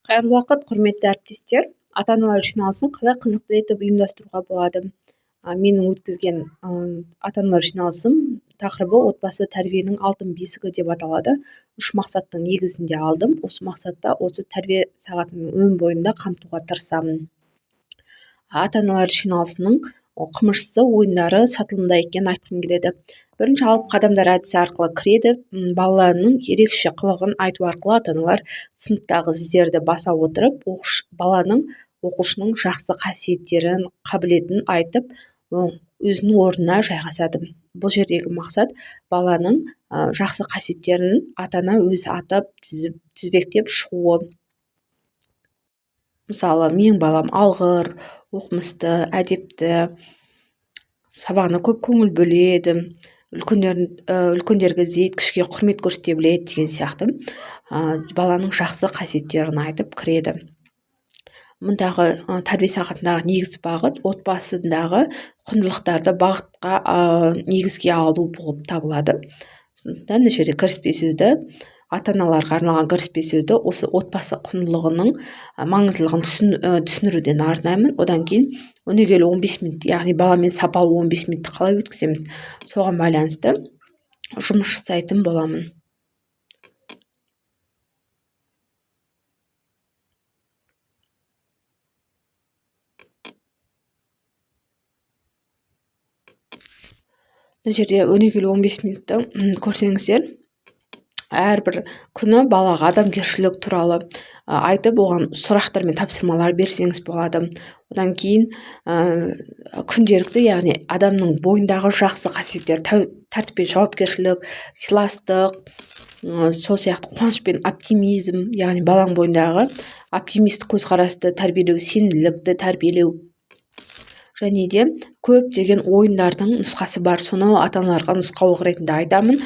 Қайырлы уақыт, құрметті әріптестер. Ата-аналар жиналысын қалай қызықты етіп ұйымдастыруға болады? Менің өткізген ата-аналар жиналысым тақырыбы отбасы тәрбиенің алтын бесігі деп аталады. 3 мақсаттың негізінде алдым. Осы мақсатта осы тәрбие сағатының өн бойында қамтуға тырысамын. Ата-аналар жиналысының қымышысы ойындары сатылымда екенін айтқым келеді. Бірінші алып қадамдар әдісі арқылы кіреді. Балаларының ерекше қылығын айту арқылы ата-аналар сыныптағы іздерді баса отырып, баланың оқушының жақсы қасиеттерін, қабілетін айтып, өзінің орнына жайғасады. Бұл жердегі мақсат баланың жақсы қасиеттерін ата-ана өзі атап тізбектеп шығуы. Мысалы, менің балам алғыр, оқымысты, әдепті, сабағына көп көңіл бөледі, үлкендерге іздейді, кішіге құрмет көрсете біледі деген сияқты баланың жақсы қасиеттерін айтып кіреді. Мұндағы тәрбие сағатындағы негізгі бағыт отбасындағы құндылықтарды бағытқа негізге алу болып табылады. Сондықтан бұл жерде кіріспе сөзді, ата-аналарға арналған кіріспе сөзді осы отбасы құндылығының маңыздылығын түсіндіруден арнаймын. Одан кейін өнегелі 15 минут, яғни баламен сапалы 15 минутты қалай өткіземіз, соған байланысты жұмыс жасайтын боламын. Бұл жерде өнегелі 15 минутты көрсеңіздер, әрбір күні балаға адамгершілік туралы айтып, оған сұрақтар мен тапсырмалар берсеңіз болады. Одан кейін күнделікті, яғни адамның бойындағы жақсы қасиеттер, тәртіп пен жауапкершілік, сыйластық, сол сияқты қуаныш пен оптимизм, яғни баланың бойындағы оптимистік көзқарасты тәрбиелеу, сенімділікті тәрбиелеу, және де көптеген ойындардың нұсқасы бар. Соны ата-аналарға нұсқаулық ретінде айтамын.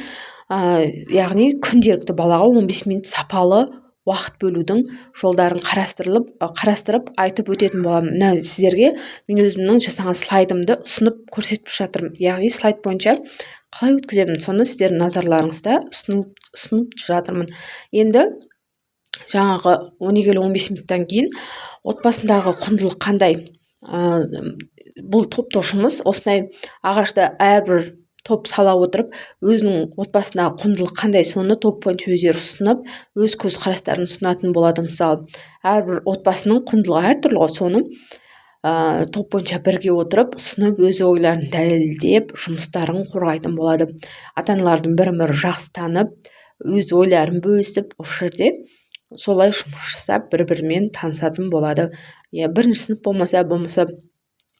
Яғни күнделікті балаға 15 минут сапалы уақыт бөлудің жолдарын қарастырып айтып өтетін боламын. Сіздерге мен өзімнің жасаған слайдымды ұсынып көрсетіп жатырмын. Яғни слайд бойынша қалай өткіземін, соны сіздердің назарларыңызда ұсынып жатырмын. Енді жаңағы өнегелі 15 минуттан кейін отбасындағы құндылық қандай? Бұл топтық жұмыс. Осындай ағашта әрбір топ сала отырып, өзінің отбасындағы құндылық қандай, соны топ бойынша өздері ұсынып, өз көзқарастарын ұсынатын болады. Мысалы, әрбір отбасының құндылығы әртүрлі ғой, соны топ бойынша бірге отырып, ұсынып, өз ойларын дәлелдеп, жұмыстарын қорғайтын болады. Ата-аналардың бірін-бірі жақсы танып, өз ойларын бөлісіп, осы жерде солай жұмыс жасап, бір-бірімен танысатын болады. Бірінші сынып болмаса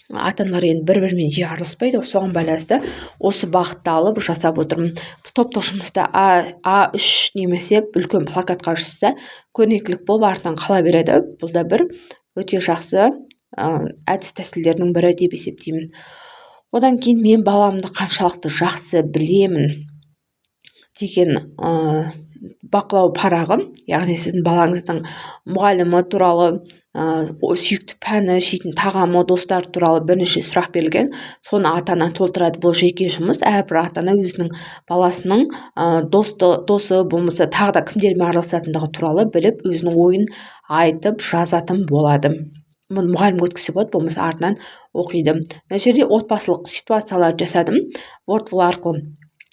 ата-аналар енді бір-бірімен жиі араласпайды, соған байланысты осы бағытты алып жасап отырмын. Топтық жұмыста А3 немесе үлкен плакатқа жазса, көрнекілік болып артынан қала береді. Бұл да бір өте жақсы әдіс тәсілдердің бірі деп есептеймін. Одан кейін мен баламды қаншалықты жақсы білемін деген бақылау парағы, яғни сіздің балаңыздың мұғалімі туралы, сүйікті пәні, жейтін тағамы, достар туралы бірнеше сұрақ берілген. Соны ата-ана толтырады. Бұл жеке жұмыс. Әрбір ата-ана өзінің баласының досы болмаса тағы да кімдермен араласатындығы туралы біліп, өзінің ойын айтып жазатын болады. Мұны мұғалім өткізсе болады, болмаса артынан оқиды. Мына жерде отбасылық ситуациялар жасадым. Wordful арқылы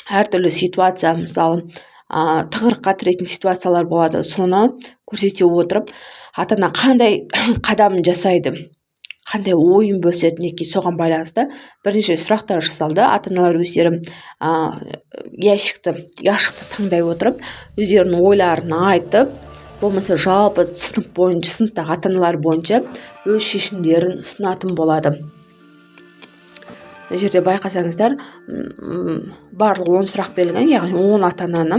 әртүрлі ситуация, мысалы, тығырыққа тіретін ситуациялар болады. Соны көрсете отырып, ата-ана қандай қадам жасайды, қандай ойын бөліседі, неге соған байланысты бірнеше сұрақтар жасалды. Ата-аналар өздері яшықты таңдай отырып, өздерінің ойларын айтып, болмаса жалпы сыныптағы ата-аналар бойынша өз шешімдерін ұсынатын болады. Бұл жерде байқасаңыздар, барлығы 10 сұрақ берілген, яғни 10 ата-ананы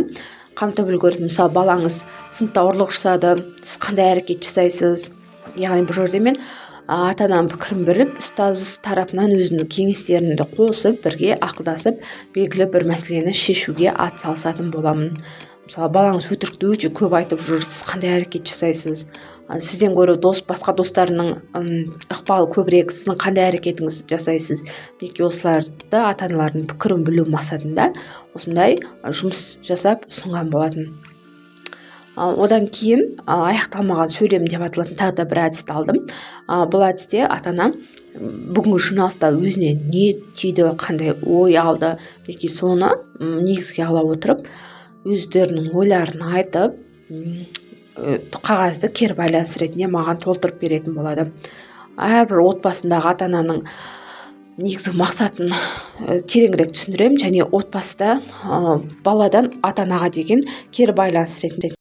қамтып үлгерді. Мысалы, балаңыз сыныпта ұрлық жасады, сіз қандай әрекет жасайсыз? Яғни бұл жерде мен ата-ананың пікірін біліп, ұстаз тарапынан өзінің кеңестерімді қосып, бірге ақылдасып, белгілі бір мәселені шешуге атсалысатын боламын. Мысалы, балаңыз өтірікті өте көп айтып жүр, сіз қандай әрекет жасайсыз? Сізден гөрі басқа достарының ықпалы көбірек, сіздің қандай әрекетіңіз жасайсыз? Неге осыларды ата-аналардың пікірін білу мақсатында осындай жұмыс жасап ұсынған болатын. Одан кейін аяқталмаған сөйлем деп аталатын тағы да бір әдісті алдым. Бұл әдісте ата-ана бүгінгі жиналыста өзіне не түйді, қандай ой алды, яки соны негізге ала отырып өздерінің ойларын айтып қағазды кері байланыс ретінде маған толтырып беретін болады. Әрбір отбасындағы ата-ананың негізгі мақсатын тереңірек түсіндіремін, және отбасыда баладан ата-анаға деген кері байланыс ретінде